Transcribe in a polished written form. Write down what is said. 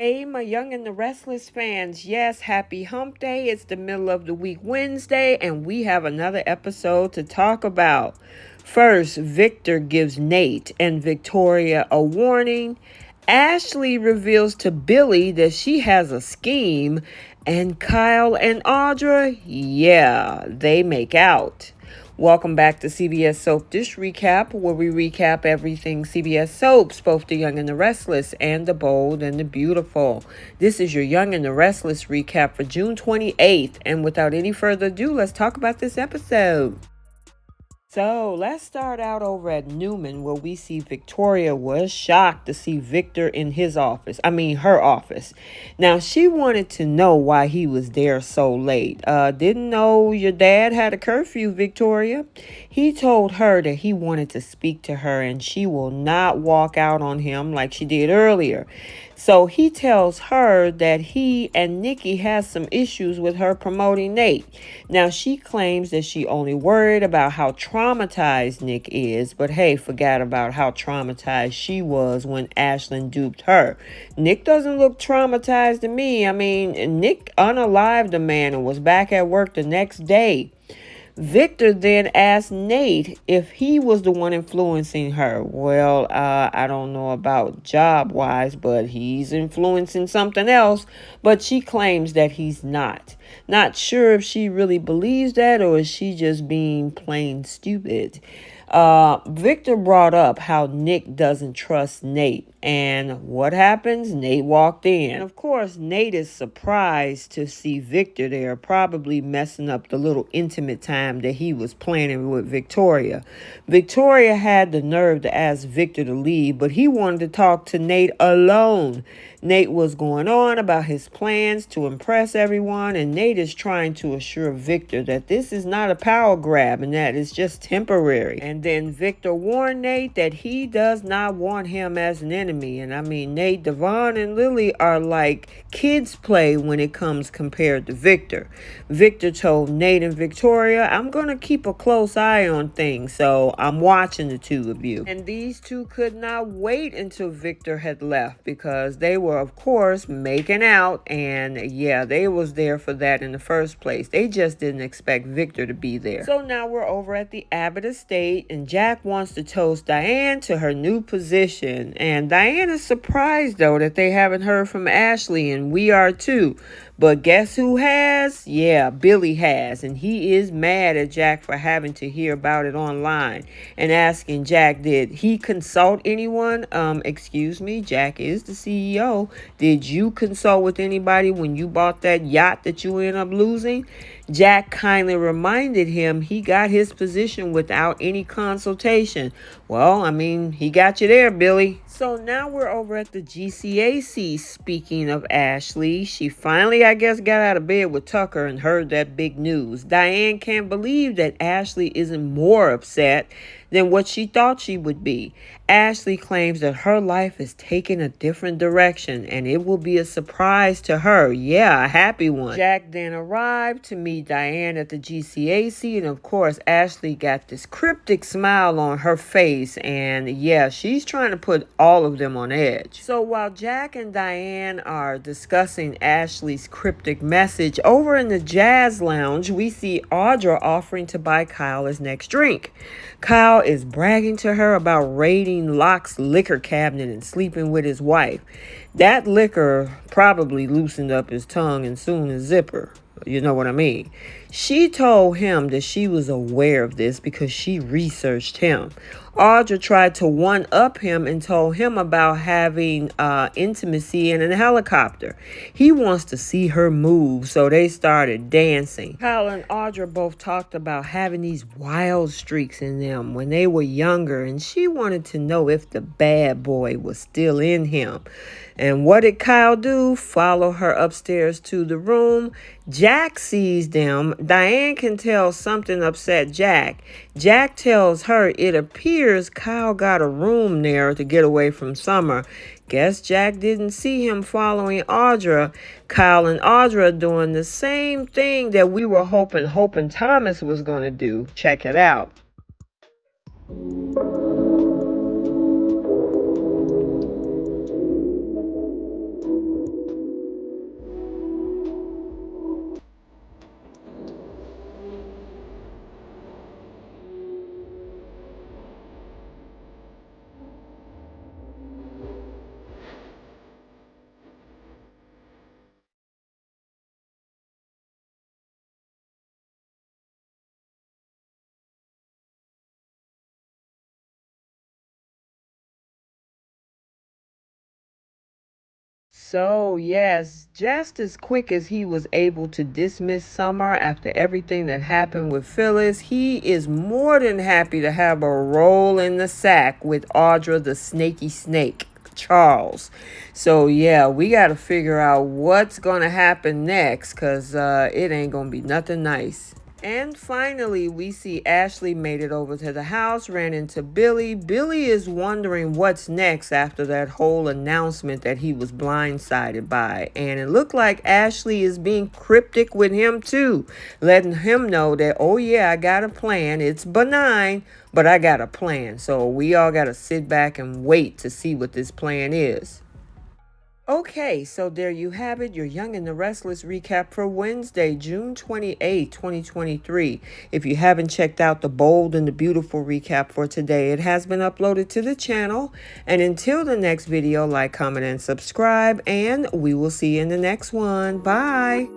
Hey, my Young and the Restless fans. Yes, happy hump day. It's the middle of the week, Wednesday, and we have another episode to talk about. First, Victor gives Nate and Victoria a warning. Ashley reveals to Billy that she has a scheme, and Kyle and Audra, yeah, they make out. Welcome back to CBS Soap Dish Recap, where we recap everything CBS Soaps, both the Young and the Restless and the Bold and the Beautiful. This is your Young and the Restless recap for June 28th, and without any further ado, let's talk about this episode. So let's start out over at Newman, where we see Victoria was shocked to see Victor in his office. I mean, her office. Now, she wanted to know why he was there so late. Didn't know your dad had a curfew, Victoria. He told her that he wanted to speak to her and she will not walk out on him like she did earlier. So he tells her that he and Nikki has some issues with her promoting Nate. Now, she claims that she only worried about how traumatized Nick is, but hey, forgot about how traumatized she was when Ashlyn duped her. Nick doesn't look traumatized to me. I mean, Nick unalived a man and was back at work the next day. Victor then asked Nate if he was the one influencing her. Well, I don't know about job-wise, but he's influencing something else. But she claims that he's not. Not sure if she really believes that or is she just being plain stupid. Victor brought up how Nick doesn't trust Nate. And what happens? Nate walked in. And of course, Nate is surprised to see Victor there, probably messing up the little intimate time that he was planning with Victoria. Victoria had the nerve to ask Victor to leave, but he wanted to talk to Nate alone. Nate was going on about his plans to impress everyone, and Nate is trying to assure Victor that this is not a power grab and that it's just temporary. And then Victor warned Nate that he does not want him as an enemy. And I mean, Nate, Devon, and Lily are like kids play when it comes compared to Victor. Victor told Nate and Victoria, I'm going to keep a close eye on things, so I'm watching the two of you. And these two could not wait until Victor had left because they were, of course, making out. And yeah, they was there for that in the first place. They just didn't expect Victor to be there. So now we're over at the Abbott estate, and Jack wants to toast Diane to her new position. And Diane is surprised, though, that they haven't heard from Ashley, and we are too. But guess who has? Yeah, Billy has. And he is mad at Jack for having to hear about it online and asking Jack, did he consult anyone? Excuse me, Jack is the CEO. Did you consult with anybody when you bought that yacht that you ended up losing? Jack kindly reminded him he got his position without any consultation. Well, I mean, he got you there, Billy. So now we're over at the GCAC. Speaking of Ashley, she finally, I guess, got out of bed with Tucker and heard that big news. Diane can't believe that Ashley isn't more upset than what she thought she would be. Ashley claims that her life is taking a different direction and it will be a surprise to her. Yeah, a happy one. Jack then arrived to meet Diane at the GCAC, and of course, Ashley got this cryptic smile on her face, and yeah, she's trying to put all of them on edge. So while Jack and Diane are discussing Ashley's cryptic message, over in the Jazz Lounge, we see Audra offering to buy Kyle his next drink. Kyle is bragging to her about raiding Locke's liquor cabinet and sleeping with his wife. That liquor probably loosened up his tongue and soon his zipper. You know what I mean? She told him that she was aware of this because she researched him. Audra tried to one-up him and told him about having intimacy in a helicopter. He wants to see her move, so they started dancing. Kyle and Audra both talked about having these wild streaks in them when they were younger, and she wanted to know if the bad boy was still in him. And what did Kyle do? Follow her upstairs to the room. Jack sees them. Diane can tell something upset Jack. Jack tells her it appears Kyle got a room there to get away from Summer. Guess Jack didn't see him following Audra. Kyle and Audra doing the same thing that we were hoping Thomas was going to do. Check it out. So, yes, just as quick as he was able to dismiss Summer after everything that happened with Phyllis, he is more than happy to have a roll in the sack with Audra the snaky snake, Charles. So, yeah, we got to figure out what's going to happen next because it ain't going to be nothing nice. And finally, we see Ashley made it over to the house, ran into Billy. Billy is wondering what's next after that whole announcement that he was blindsided by. And it looked like Ashley is being cryptic with him too, letting him know that, oh yeah, I got a plan. It's benign, but I got a plan. So we all got to sit back and wait to see what this plan is. Okay, so there you have it, your Young and the Restless recap for Wednesday, June 28, 2023. If you haven't checked out the bold and the beautiful recap for today, it has been uploaded to the channel. And until the next video, like, comment, and subscribe, and we will see you in the next one. Bye.